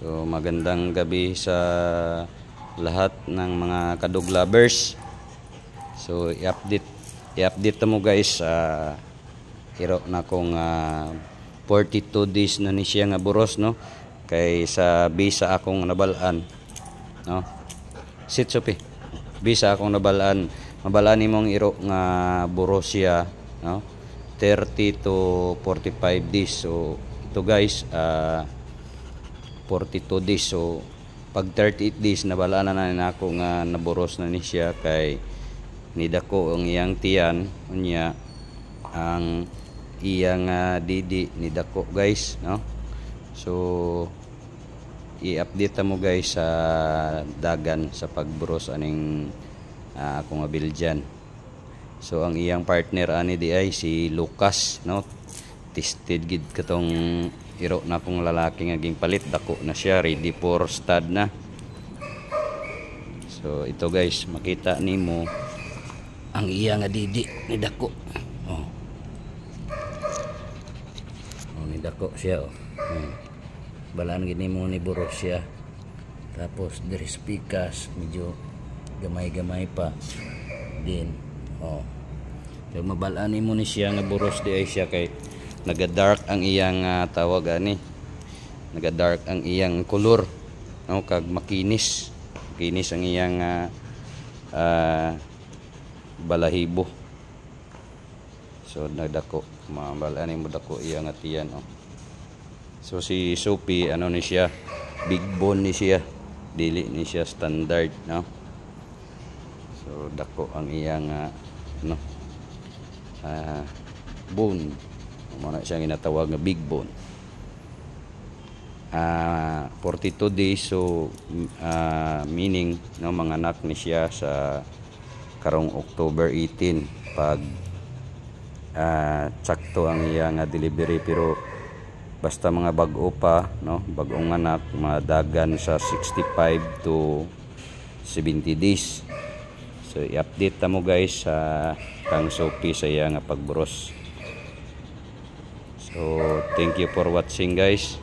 So magandang gabi sa lahat ng mga kadog lovers. So i-update mo guys, iro na kong 42 days na ni siya nga buros, no, kay sa bisa akong nabalaan, no, sitsupi bisa akong nabalaan imong iro nga buros siya, no, 30 to 45 days. So ito guys, 42 days. So pag 38 days nabalaan na ako nga naburos na ni siya, kay nidako ang iyang tiyan unya, ang iyang didi nidako guys, no. So i-update mo guys sa dagan sa pagburos aning akong abiljan. So ang iyang partner ani di ay si Lucas, no, tested gid katong iro na akong lalaki nga ging palit, dako na siya, ready for stud na. So ito guys, makita nimo ang iya nga didi ni dako. Oh, ni dako siya, oh. Balaan gid nimo ni buros siya. Tapos diri pikas medyo gamay-gamay pa din. Oh, pero mabalaan nimo ni siya nga buros di ay siya, kay naga-dark ang iyang tawag ani, naga-dark ang iyang color, no, kag makinis ang iyang balahibo. So nagdako, mabalaan nimo dako iyang atiyan, oh. So si Sophie ano ni siya, big bone ni siya, dili ni siya standard, no. So dako ang iyang no, bone, muna siya ginatawag nga big bone. 42 days. So meaning, no, mga anak ni siya sa karong October 18 pag sakto ang iyang delivery. Pero basta mga bag-o pa, no, bag-ong anak, mga dagan sa 65 to 70 days. So i-update mo guys sa kang Sophie sa iya nga pagburos. So thank you for watching guys.